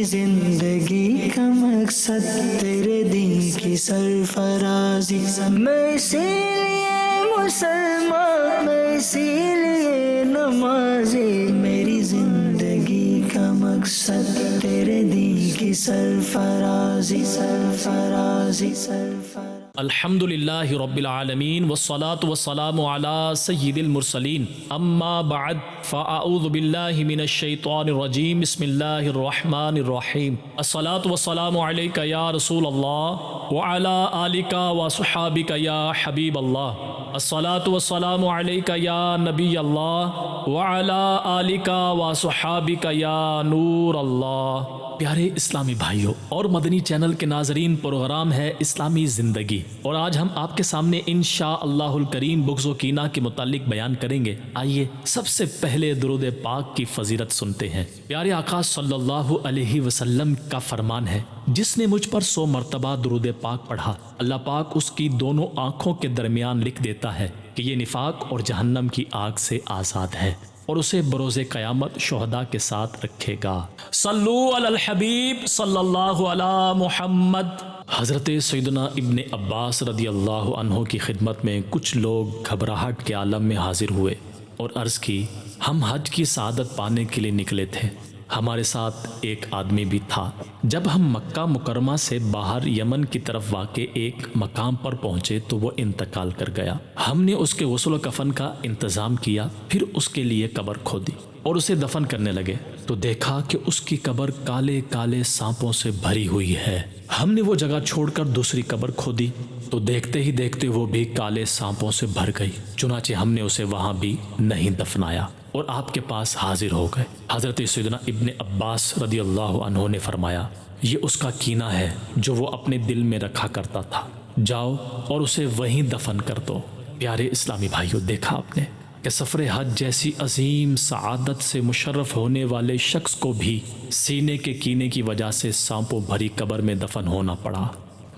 میری زندگی کا مقصد تیرے دین کی سرفرازی، میں اسی لیے مسلمان، میں اسی لیے نمازی، میری زندگی کا مقصد تیرے دین کی سرفرازی، سرفرازی، سرفرازی۔ الحمدللہ رب العالمین والصلاة والسلام علی سید المرسلین، اما بعد فاعوذ باللہ من الشیطان الرجیم، بسم اللہ الرحمن الرحیم۔ الصلاة والسلام علیک یا رسول اللہ وعلی آلک وصحابک یا حبیب اللہ، الصلاة والسلام علیک یا نبی اللہ وعلی آلک وصحابک یا نور اللہ۔ پیارے اسلامی بھائیوں اور مدنی چینل کے ناظرین، پروگرام ہے اسلامی زندگی، اور آج ہم آپ کے سامنے انشاءاللہ الکریم بغض و کینہ کے متعلق بیان کریں گے۔ آئیے سب سے پہلے درود پاک کی فضیلت سنتے ہیں۔ پیارے آقا صلی اللہ علیہ وسلم کا فرمان ہے، جس نے مجھ پر 100 مرتبہ درود پاک پڑھا، اللہ پاک اس کی دونوں آنکھوں کے درمیان لکھ دیتا ہے کہ یہ نفاق اور جہنم کی آگ سے آزاد ہے، اور اسے بروز قیامت شہداء کے ساتھ رکھے گا۔ صلو علی الحبیب صلی اللہ علی محمد۔ حضرت سیدنا ابن عباس رضی اللہ عنہ کی خدمت میں کچھ لوگ گھبراہٹ کے عالم میں حاضر ہوئے اور عرض کی، ہم حج کی سعادت پانے کے لیے نکلے تھے، ہمارے ساتھ ایک آدمی بھی تھا۔ جب ہم مکہ مکرمہ سے باہر یمن کی طرف واقع ایک مقام پر پہنچے تو وہ انتقال کر گیا۔ ہم نے اس کے غسل و کفن کا انتظام کیا، پھر اس کے لیے قبر کھودی اور اسے دفن کرنے لگے تو دیکھا کہ اس کی قبر کالے کالے سانپوں سے بھری ہوئی ہے۔ ہم نے وہ جگہ چھوڑ کر دوسری قبر کھودی تو دیکھتے ہی دیکھتے وہ بھی کالے سانپوں سے بھر گئی، چنانچہ ہم نے اسے وہاں بھی نہیں دفنایا اور آپ کے پاس حاضر ہو گئے۔ حضرت سیدنا ابن عباس رضی اللہ عنہ نے فرمایا، یہ اس کا کینہ ہے جو وہ اپنے دل میں رکھا کرتا تھا، جاؤ اور اسے وہیں دفن کر دو۔ پیارے اسلامی بھائیوں، دیکھا آپ نے کہ سفر حج جیسی عظیم سعادت سے مشرف ہونے والے شخص کو بھی سینے کے کینے کی وجہ سے سانپوں بھری قبر میں دفن ہونا پڑا۔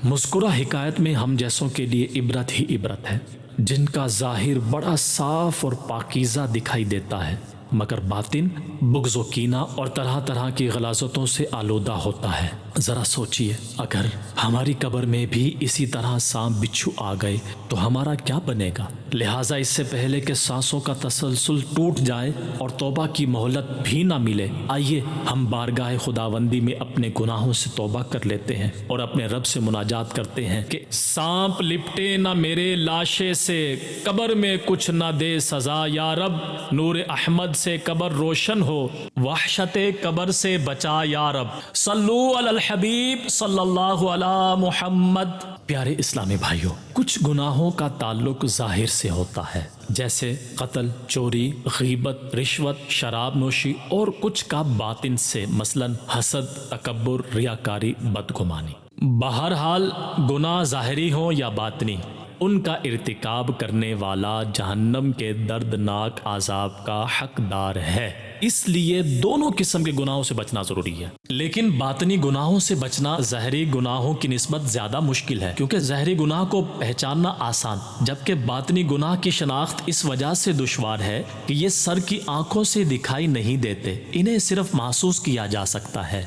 مذکورہ حکایت میں ہم جیسوں کے لیے عبرت ہی عبرت ہے، جن کا ظاہر بڑا صاف اور پاکیزہ دکھائی دیتا ہے، مگر باطن بغض و کینہ اور طرح طرح کی غلاظتوں سے آلودہ ہوتا ہے۔ ذرا سوچئے، اگر ہماری قبر میں بھی اسی طرح سانپ بچھو آ گئے تو ہمارا کیا بنے گا؟ لہٰذا اس سے پہلے کہ سانسوں کا تسلسل ٹوٹ جائے اور توبہ کی مہلت بھی نہ ملے، آئیے ہم بارگاہ خداوندی میں اپنے گناہوں سے توبہ کر لیتے ہیں اور اپنے رب سے مناجات کرتے ہیں کہ سانپ لپٹے نہ میرے لاشے سے، قبر میں کچھ نہ دے سزا یا رب، نور احمد سے قبر روشن ہو، وحشت قبر سے بچا یا رب، صلو علی الحبیب صلی اللہ علی محمد۔ پیارے اسلامی بھائیوں، کچھ گناہوں کا تعلق ظاہر سے ہوتا ہے، جیسے قتل، چوری، غیبت، رشوت، شراب نوشی، اور کچھ کا باطن سے، مثلا حسد، تکبر، ریاکاری، بدگمانی۔ بہرحال گناہ ظاہری ہوں یا باطنی، ان کا ارتکاب کرنے والا جہنم کے دردناک عذاب کا حقدار ہے، اس لیے دونوں قسم کے گناہوں سے بچنا ضروری ہے۔ لیکن باطنی گناہوں سے بچنا ظاہری گناہوں کی نسبت زیادہ مشکل ہے، کیونکہ ظاہری گناہ کو پہچاننا آسان، جبکہ باطنی گناہ کی شناخت اس وجہ سے دشوار ہے کہ یہ سر کی آنکھوں سے دکھائی نہیں دیتے، انہیں صرف محسوس کیا جا سکتا ہے۔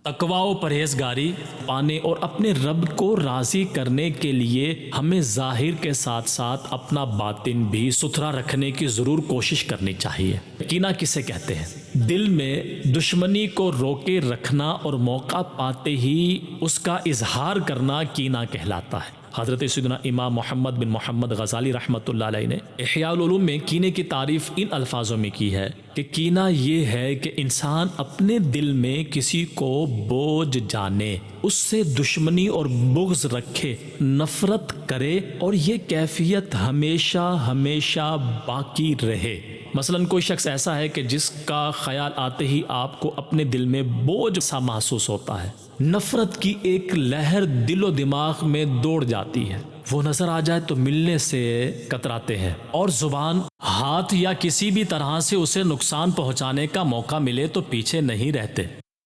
تقویٰ و پرہیزگاری پانے اور اپنے رب کو راضی کرنے کے لیے ہمیں ظاہر کے ساتھ ساتھ اپنا باطن بھی ستھرا رکھنے کی ضرور کوشش کرنی چاہیے۔ کینہ کسے کہتے ہیں؟ دل میں دشمنی کو روکے رکھنا اور موقع پاتے ہی اس کا اظہار کرنا کینہ کہلاتا ہے۔ حضرت سیدنا امام محمد بن محمد غزالی رحمۃ اللہ علیہ نے احیاء العلوم میں کینے کی تعریف ان الفاظوں میں کی ہے کہ کینہ یہ ہے کہ انسان اپنے دل میں کسی کو بوجھ جانے، اس سے دشمنی اور بغض رکھے، نفرت کرے، اور یہ کیفیت ہمیشہ ہمیشہ باقی رہے۔ مثلا کوئی شخص ایسا ہے کہ جس کا خیال آتے ہی آپ کو اپنے دل میں بوجھ سا محسوس ہوتا ہے، نفرت کی ایک لہر دل و دماغ میں دوڑ جاتی ہے، وہ نظر آ جائے تو ملنے سے کتراتے ہیں، اور زبان، ہاتھ یا کسی بھی طرح سے اسے نقصان پہنچانے کا موقع ملے تو پیچھے نہیں رہتے۔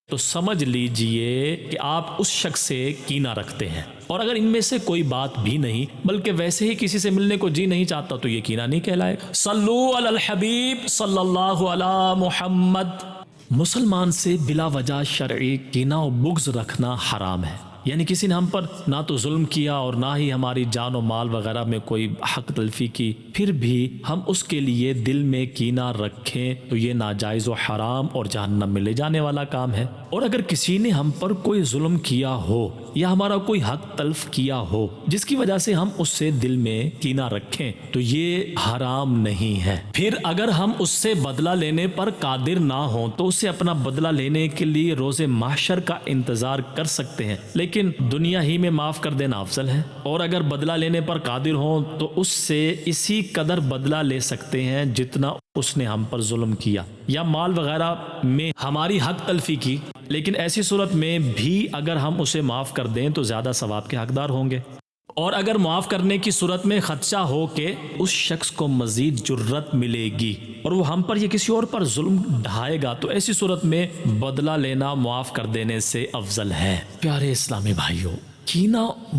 تو سمجھ لیجئے کہ آپ اس شخص سے کینہ رکھتے ہیں، اور اگر ان میں سے کوئی بات بھی نہیں بلکہ ویسے ہی کسی سے ملنے کو جی نہیں چاہتا تو یہ کینہ نہیں کہلائے گا۔ صلو علی الحبیب صلی اللہ علی محمد۔ مسلمان سے بلا وجہ شرعی کینہ و بغض رکھنا حرام ہے، یعنی کسی نے ہم پر نہ تو ظلم کیا اور نہ ہی ہماری جان و مال وغیرہ میں کوئی حق تلفی کی، پھر بھی ہم اس کے لیے دل میں کینہ رکھیں تو یہ ناجائز و حرام اور جہنم میں لے جانے والا کام ہے۔ اور اگر کسی نے ہم پر کوئی ظلم کیا ہو یا ہمارا کوئی حق تلف کیا ہو جس کی وجہ سے ہم اس سے دل میں کینہ رکھیں تو یہ حرام نہیں ہے۔ پھر اگر ہم اس سے بدلہ لینے پر قادر نہ ہوں تو اسے اپنا بدلہ لینے کے لیے روز محشر کا انتظار کر سکتے ہیں، لیکن دنیا ہی میں معاف کر دینا افضل ہے۔ اور اگر بدلہ لینے پر قادر ہوں تو اس سے اسی قدر بدلہ لے سکتے ہیں جتنا اس نے ہم پر ظلم کیا یا مال وغیرہ میں ہماری حق تلفی کی، لیکن ایسی صورت میں بھی اگر ہم اسے معاف کر دیں تو زیادہ ثواب کے حقدار ہوں گے۔ اور اگر معاف کرنے کی صورت میں خدشہ ہو کہ اس شخص کو مزید جرت ملے گی اور وہ ہم پر یا کسی اور پر ظلم ڈھائے گا تو ایسی صورت میں بدلہ لینا معاف کر دینے سے افضل ہے۔ پیارے اسلامی بھائیوں، کینہ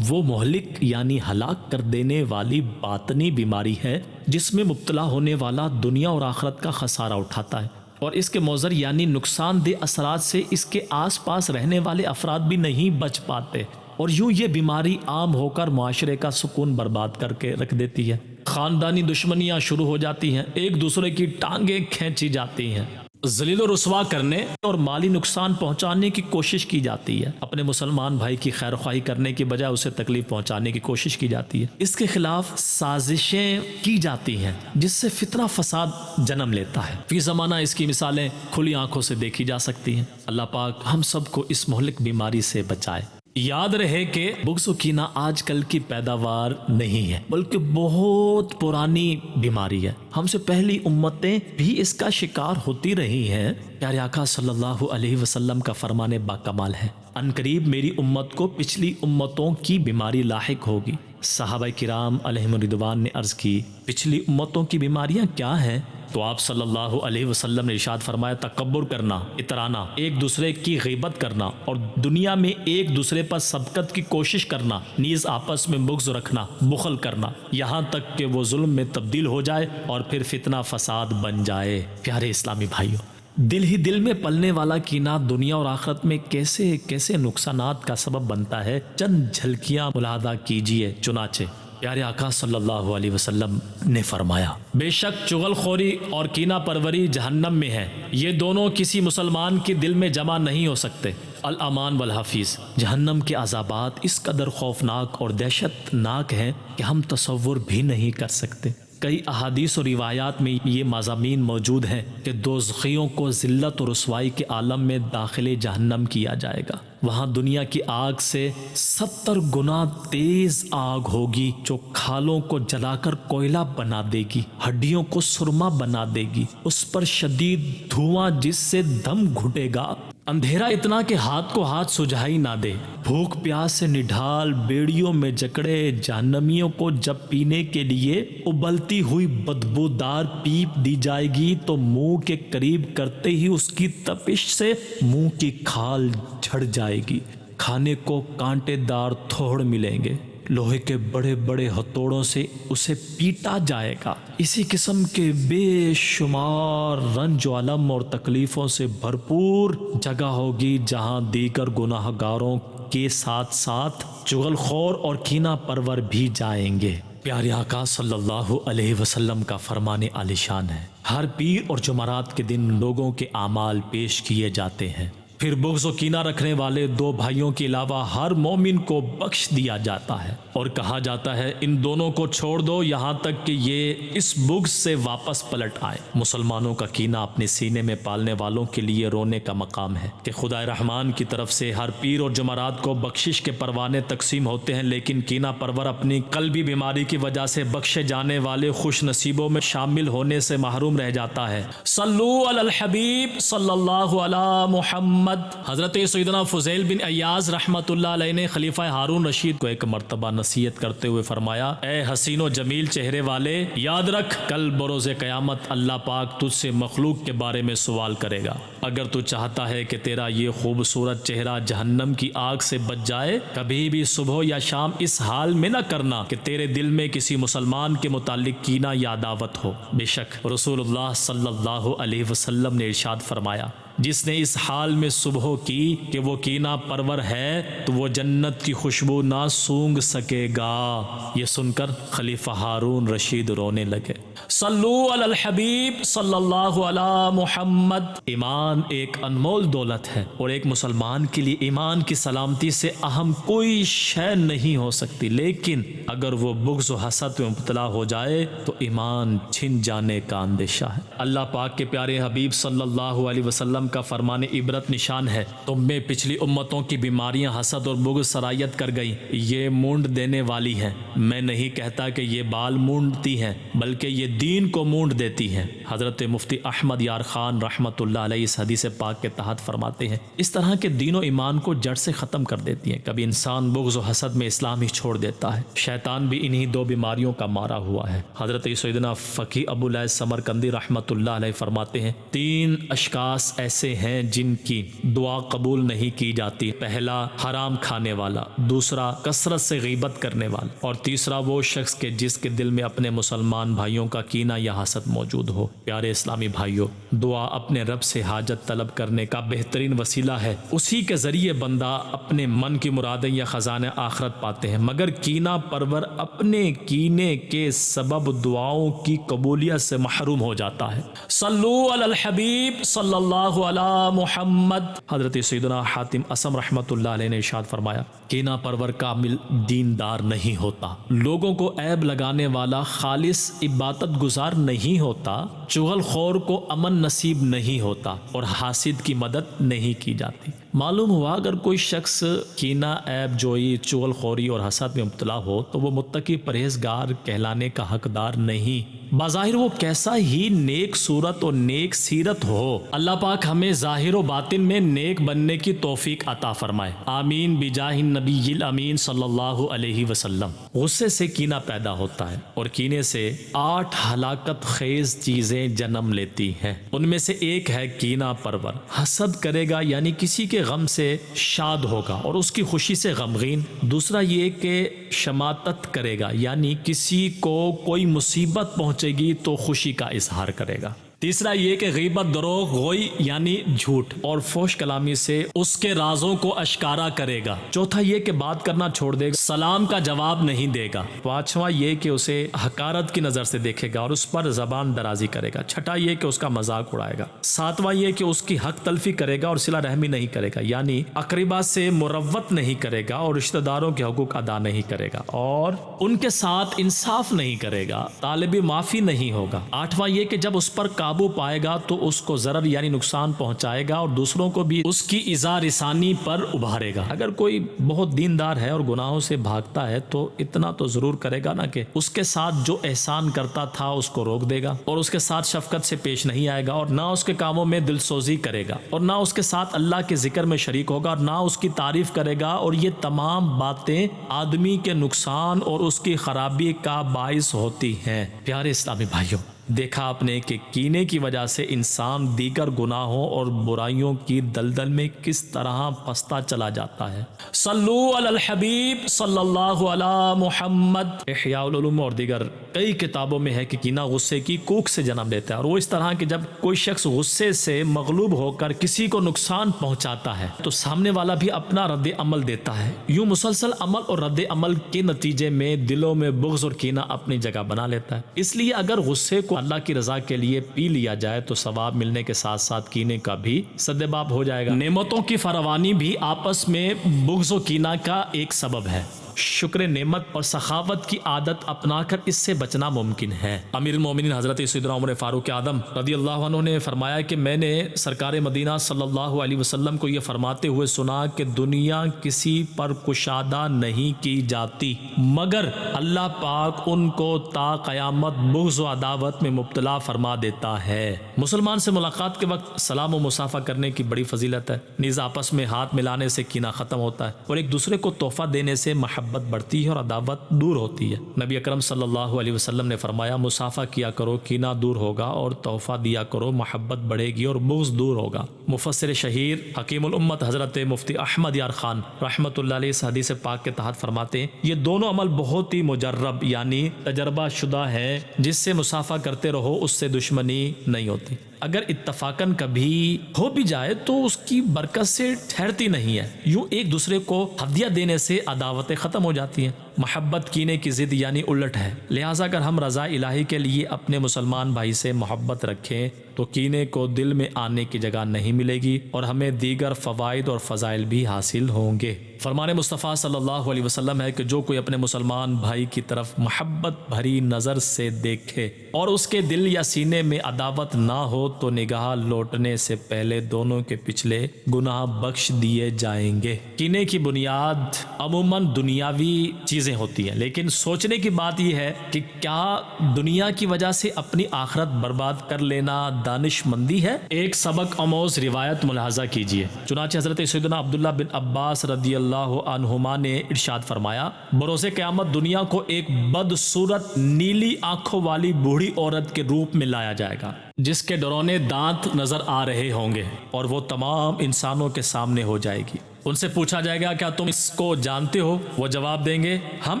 وہ مہلک یعنی ہلاک کر دینے والی باطنی بیماری ہے جس میں مبتلا ہونے والا دنیا اور آخرت کا خسارہ اٹھاتا ہے، اور اس کے مضر یعنی نقصان دہ اثرات سے اس کے آس پاس رہنے والے افراد بھی نہیں بچ پاتے، اور یوں یہ بیماری عام ہو کر معاشرے کا سکون برباد کر کے رکھ دیتی ہے۔ خاندانی دشمنیاں شروع ہو جاتی ہیں، ایک دوسرے کی ٹانگیں کھینچی جاتی ہیں، ذلیل و رسوا کرنے اور مالی نقصان پہنچانے کی کوشش کی جاتی ہے، اپنے مسلمان بھائی کی خیر خواہی کرنے کی بجائے اسے تکلیف پہنچانے کی کوشش کی جاتی ہے، اس کے خلاف سازشیں کی جاتی ہیں جس سے فتنہ فساد جنم لیتا ہے۔ فی زمانہ اس کی مثالیں کھلی آنکھوں سے دیکھی جا سکتی ہیں۔ اللہ پاک ہم سب کو اس مہلک بیماری سے بچائے۔ یاد رہے کہ بغض و کینہ آج کل کی پیداوار نہیں ہے بلکہ بہت پرانی بیماری ہے، ہم سے پہلی امتیں بھی اس کا شکار ہوتی رہی ہیں۔ پیارے آقا صلی اللہ علیہ وسلم کا فرمان باکمال ہے، ان قریب میری امت کو پچھلی امتوں کی بیماری لاحق ہوگی۔ صحابہ کرام علیہم رضوان نے عرض کی، پچھلی امتوں کی بیماریاں کیا ہیں؟ تو آپ صلی اللہ علیہ وسلم نے ارشاد فرمایا، تکبر کرنا، اترانا، ایک دوسرے کی غیبت کرنا اور دنیا میں ایک دوسرے پر سبقت کی کوشش کرنا، نیز آپس میں بغض رکھنا، بخل کرنا، یہاں تک کہ وہ ظلم میں تبدیل ہو جائے اور پھر فتنہ فساد بن جائے۔ پیارے اسلامی بھائیوں، دل ہی دل میں پلنے والا کینہ دنیا اور آخرت میں کیسے کیسے نقصانات کا سبب بنتا ہے، چند جھلکیاں ملاحظہ کیجئے۔ چنانچہ پیارے آقا صلی اللہ علیہ وسلم نے فرمایا، بے شک چغل خوری اور کینہ پروری جہنم میں ہے، یہ دونوں کسی مسلمان کے دل میں جمع نہیں ہو سکتے۔ الامان والحفیظ، جہنم کے عذابات اس قدر خوفناک اور دہشت ناک ہیں کہ ہم تصور بھی نہیں کر سکتے۔ کئی احادیث و روایات میں یہ مضامین موجود ہیں کہ دوزخیوں کو ذلت و رسوائی کے عالم میں داخل جہنم کیا جائے گا، وہاں دنیا کی آگ سے 70 گنا تیز آگ ہوگی جو کھالوں کو جلا کر کوئلہ بنا دے گی، ہڈیوں کو سرما بنا دے گی، اس پر شدید دھواں جس سے دم گھٹے گا، اندھیرا اتنا کہ ہاتھ کو ہاتھ سجھائی نہ دے، بھوک پیاس سے نڈھال بیڑیوں میں جکڑے جہنمیوں کو جب پینے کے لیے ابلتی ہوئی بدبودار پیپ دی جائے گی تو منہ کے قریب کرتے ہی اس کی تپش سے منہ کی کھال جھڑ جائے گی، کھانے کو کانٹے دار تھوڑ ملیں گے، لوہے کے بڑے بڑے ہتھوڑوں سے اسے پیٹا جائے گا۔ اسی قسم کے بے شمار رنج و الم اور تکلیفوں سے بھرپور جگہ ہوگی جہاں دیگر گناہ گاروں کے ساتھ ساتھ چغل خور اور کینہ پرور بھی جائیں گے۔ پیارے آقا صلی اللہ علیہ وسلم کا فرمان عالی شان ہے، ہر پیر اور جمعرات کے دن لوگوں کے اعمال پیش کیے جاتے ہیں، پھر بغض و کینہ رکھنے والے دو بھائیوں کے علاوہ ہر مومن کو بخش دیا جاتا ہے اور کہا جاتا ہے ان دونوں کو چھوڑ دو یہاں تک کہ یہ اس بغض سے واپس پلٹ آئے۔ مسلمانوں کا کینہ اپنے سینے میں پالنے والوں کے لیے رونے کا مقام ہے کہ خدا رحمان کی طرف سے ہر پیر اور جمعرات کو بخشش کے پروانے تقسیم ہوتے ہیں، لیکن کینہ پرور اپنی قلبی بیماری کی وجہ سے بخشے جانے والے خوش نصیبوں میں شامل ہونے سے محروم رہ جاتا ہے۔ صلو علی الحبیب صلی اللہ علی محمد۔ حضرت سیدنا فضیل بن ایاز رحمت اللہ علیہ نے خلیفہ ہارون رشید کو ایک مرتبہ نصیحت کرتے ہوئے فرمایا، اے حسین و جمیل چہرے والے، یاد رکھ کل بروز قیامت اللہ پاک تجھ سے مخلوق کے بارے میں سوال کرے گا۔ اگر تو چاہتا ہے کہ تیرا یہ خوبصورت چہرہ جہنم کی آگ سے بچ جائے، کبھی بھی صبح یا شام اس حال میں نہ کرنا کہ تیرے دل میں کسی مسلمان کے متعلق کینہ یا عداوت ہو۔ بے شک رسول اللہ صلی اللہ علیہ وسلم نے ارشاد فرمایا، جس نے اس حال میں صبح کی کہ وہ کینہ پرور ہے تو وہ جنت کی خوشبو نہ سونگھ سکے گا۔ یہ سن کر خلیفہ ہارون رشید رونے لگے۔ صلو علی الحبیب صلی اللہ علی محمد۔ ایمان ایک انمول دولت ہے اور ایک مسلمان کے لیے ایمان کی سلامتی سے اہم کوئی شے نہیں ہو سکتی، لیکن اگر وہ بغض و حسد میں مبتلا ہو جائے تو ایمان چھن جانے کا اندیشہ ہے۔ اللہ پاک کے پیارے حبیب صلی اللہ علیہ وسلم کا فرمان عبرت نشان ہے، تم میں پچھلی امتوں کی بیماریاں حسد اور بغض سرایت کر گئیں، یہ مونڈ دینے والی ہیں۔ میں نہیں کہتا کہ یہ بال مونڈتی ہیں، بلکہ یہ دین کو مونڈ دیتی ہیں۔ حضرت مفتی احمد یار خان رحمۃ اللہ علیہ اس حدیث پاک کے تحت فرماتے ہیں، اس طرح کے دین و ایمان کو جڑ سے ختم کر دیتی ہیں۔ کبھی انسان بغض و حسد میں اسلام ہی چھوڑ دیتا ہے، شیطان بھی انہی دو بیماریوں کا مارا ہوا ہے۔ حضرت سیدنا فقی ابو العز سمرقندی رحمۃ اللہ علیہ فرماتے ہیں، 3 اشخاص ایسے ہیں جن کی دعا قبول نہیں کی جاتی۔ پہلا حرام کھانے والا، دوسرا کثرت سے غیبت کرنے والا، اور تیسرا وہ شخص کے جس کے دل میں اپنے مسلمان بھائیوں کا کینہ یا حسد موجود ہو۔ پیارے اسلامی بھائیوں، دعا اپنے رب سے حاجت طلب کرنے کا بہترین وسیلہ ہے، اسی کے ذریعے بندہ اپنے من کی مرادیں یا خزانہ آخرت پاتے ہیں، مگر کینہ پرور اپنے کینے کے سبب دعاؤں کی قبولیت سے محروم ہو جاتا ہے۔ صلو علی الحبیب صلی اللہ علی محمد۔ حضرت سیدنا حاتم اسم رحمۃ اللہ علیہ نے ارشاد فرمایا، کینہ پرور کامل دیندار نہیں ہوتا، لوگوں کو عیب لگانے والا خالص عبادت گزار نہیں ہوتا، چغل خور کو امن نصیب نہیں ہوتا، اور حاسد کی مدد نہیں کی جاتی۔ معلوم ہوا اگر کوئی شخص کینہ، عیب جوئی، چغل خوری اور حسد میں مبتلا ہو تو وہ متقی پرہیزگار کہلانے کا حقدار نہیں، بظاہر وہ کیسا ہی نیک صورت اور نیک سیرت ہو۔ اللہ پاک ہمیں ظاہر و باطن میں نیک بننے کی توفیق عطا فرمائے، آمین بجاہ النبی الامین صلی اللہ علیہ وسلم۔ غصے سے کینہ پیدا ہوتا ہے اور کینے سے 8 ہلاکت خیز چیزیں جنم لیتی ہیں، ان میں سے ایک ہے کینہ پرور۔ حسد کرے گا یعنی کسی کے غم سے شاد ہوگا اور اس کی خوشی سے غمگین۔ دوسرا یہ کہ شماتت کرے گا یعنی کسی کو کوئی مصیبت پہنچے گی تو خوشی کا اظہار کرے گا۔ تیسرا یہ کہ غیبت، دروغ گوئی یعنی جھوٹ اور فحش کلامی سے اس کے رازوں کو اشکارا کرے گا۔ چوتھا یہ کہ بات کرنا چھوڑ دے گا، سلام کا جواب نہیں دے گا۔ پانچواں یہ کہ اسے حقارت کی نظر سے دیکھے گا اور اس پر زبان درازی کرے گا۔ چھٹا یہ کہ اس کا مذاق اڑائے گا۔ ساتواں یہ کہ اس کی حق تلفی کرے گا اور صلہ رحمی نہیں کرے گا، یعنی اقربا سے مروت نہیں کرے گا اور رشتہ داروں کے حقوق ادا نہیں کرے گا اور ان کے ساتھ انصاف نہیں کرے گا، طالب معافی نہیں ہوگا۔ آٹھواں یہ کہ جب اس پر قابو پائے گا تو اس کو ضرر یعنی نقصان پہنچائے گا اور دوسروں کو بھی اس کی ایذا رسانی پر ابھارے گا۔ اگر کوئی بہت دیندار ہے اور گناہوں سے بھاگتا ہے تو اتنا تو ضرور کرے گا نا کہ اس کے ساتھ جو احسان کرتا تھا اس کو روک دے گا اور اس کے ساتھ شفقت سے پیش نہیں آئے گا اور نہ اس کے کاموں میں دل سوزی کرے گا اور نہ اس کے ساتھ اللہ کے ذکر میں شریک ہوگا اور نہ اس کی تعریف کرے گا، اور یہ تمام باتیں آدمی کے نقصان اور اس کی خرابی کا باعث ہوتی ہیں۔ پیارے اسلامی بھائیوں، دیکھا آپ نے کہ کینے کی وجہ سے انسان دیگر گناہوں اور برائیوں کی دلدل میں کس طرح پھنستا چلا جاتا ہے۔ صلو علی الحبیب صلی اللہ علی محمد۔ احیاء العلوم اور دیگر کئی کتابوں میں ہے کہ کینہ غصے کی کوکھ سے جنم لیتا ہے، اور وہ اس طرح کہ جب کوئی شخص غصے سے مغلوب ہو کر کسی کو نقصان پہنچاتا ہے تو سامنے والا بھی اپنا رد عمل دیتا ہے۔ یوں مسلسل عمل اور رد عمل کے نتیجے میں دلوں میں بغض اور کینہ اپنی جگہ بنا لیتا ہے۔ اس لیے اگر غصے کو اللہ کی رضا کے لیے پی لیا جائے تو ثواب ملنے کے ساتھ ساتھ کینے کا بھی سدباب ہو جائے گا۔ نعمتوں کی فراوانی بھی آپس میں بغض و کینہ کا ایک سبب ہے۔ شکر نعمت اور سخاوت کی عادت اپنا کر اس سے بچنا ممکن ہے۔ امیر المومنین حضرت سیدنا عمر فاروق اعظم رضی اللہ عنہ نے فرمایا کہ میں نے سرکار مدینہ صلی اللہ علیہ وسلم کو یہ فرماتے ہوئے سنا کہ دنیا کسی پر کشادہ نہیں کی جاتی مگر اللہ پاک ان کو تا قیامت بغض و عداوت میں مبتلا فرما دیتا ہے۔ مسلمان سے ملاقات کے وقت سلام و مصافحہ کرنے کی بڑی فضیلت ہے، نیز آپس میں ہاتھ ملانے سے کینہ ختم ہوتا ہے اور ایک دوسرے کو تحفہ دینے سے محبت بڑھتی ہے اور عداوت دور ہوتی ہے۔ نبی اکرم صلی اللہ علیہ وسلم نے فرمایا، مصافحہ کیا کرو، کینہ دور ہوگا، اور تحفہ دیا کرو، محبت بڑھے گی اور بغض دور ہوگا۔ مفسر شہیر حکیم الامت حضرت مفتی احمد یار خان رحمۃ اللہ علیہ اس حدیث پاک کے تحت فرماتے ہیں، یہ دونوں عمل بہت ہی مجرب یعنی تجربہ شدہ ہے، جس سے مصافحہ کرتے رہو اس سے دشمنی نہیں ہوتی۔ اگر اتفاقاً کبھی ہو بھی جائے تو اس کی برکت سے ٹھہرتی نہیں ہے، یوں ایک دوسرے کو ہدیہ دینے سے عداوتیں ختم ہو جاتی ہیں۔ محبت کینے کی ضد یعنی الٹ ہے، لہٰذا اگر ہم رضا الہی کے لیے اپنے مسلمان بھائی سے محبت رکھیں تو کینے کو دل میں آنے کی جگہ نہیں ملے گی اور ہمیں دیگر فوائد اور فضائل بھی حاصل ہوں گے۔ فرمان مصطفیٰ صلی اللہ علیہ وسلم ہے کہ جو کوئی اپنے مسلمان بھائی کی طرف محبت بھری نظر سے دیکھے اور اس کے دل یا سینے میں عداوت نہ ہو تو نگاہ لوٹنے سے پہلے دونوں کے پچھلے گناہ بخش دیے جائیں گے۔ کینے کی بنیاد عموماً دنیاوی چیزیں ہوتی ہیں، لیکن سوچنے کی بات یہ ہے کہ کیا دنیا کی وجہ سے اپنی آخرت برباد کر لینا دانش مندی ہے؟ ایک سبق آموز روایت ملاحظہ کیجیے۔ چنانچہ حضرت سیدنا عبداللہ بن عباس رضی اللہ عنہما نے ارشاد فرمایا، بروز قیامت دنیا کو ایک بدصورت نیلی آنکھوں والی بوڑھی عورت کے روپ میں لایا جائے گا جس کے ڈرونے دانت نظر آ رہے ہوں گے اور وہ تمام انسانوں کے سامنے ہو جائے گی۔ ان سے پوچھا جائے گا کیا تم اس کو جانتے ہو؟ وہ جواب دیں گے ہم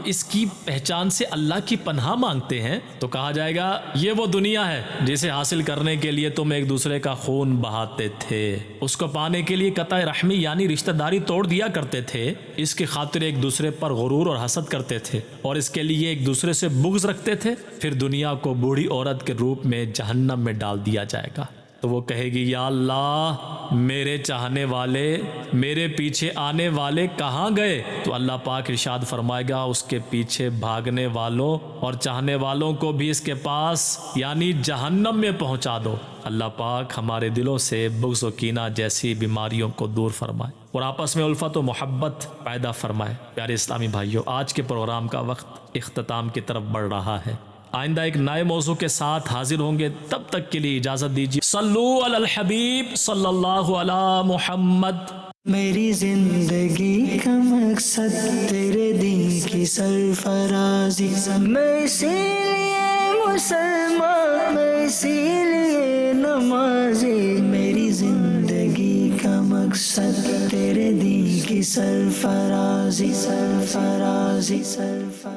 اس کی پہچان سے اللہ کی پناہ مانگتے ہیں۔ تو کہا جائے گا یہ وہ دنیا ہے جسے حاصل کرنے کے لیے تم ایک دوسرے کا خون بہاتے تھے، اس کو پانے کے لیے قطع رحمی یعنی رشتہ داری توڑ دیا کرتے تھے، اس کی خاطر ایک دوسرے پر غرور اور حسد کرتے تھے اور اس کے لیے ایک دوسرے سے بغض رکھتے تھے۔ پھر دنیا کو بوڑھی عورت کے روپ میں جہنم میں ڈال دیا جائے گا تو وہ کہے گی یا اللہ میرے چاہنے والے، میرے پیچھے آنے والے کہاں گئے؟ تو اللہ پاک ارشاد فرمائے گا اس کے پیچھے بھاگنے والوں اور چاہنے والوں کو بھی اس کے پاس یعنی جہنم میں پہنچا دو۔ اللہ پاک ہمارے دلوں سے بغض و کینہ جیسی بیماریوں کو دور فرمائے اور آپس میں الفت و محبت پیدا فرمائے۔ پیارے اسلامی بھائیوں، آج کے پروگرام کا وقت اختتام کی طرف بڑھ رہا ہے۔ آئندہ ایک نئے موضوع کے ساتھ حاضر ہوں گے، تب تک کے لیے اجازت دیجیے۔ صلو علی الحبیب صلی اللہ علی محمد۔ میری زندگی کا مقصد تیرے دین کی سرفرازی، میں اسی لیے مسلمان، میں اسی لیے نمازی، میری زندگی کا مقصد تیرے دین کی سرفرازی، سرفرازی، سرفرازی۔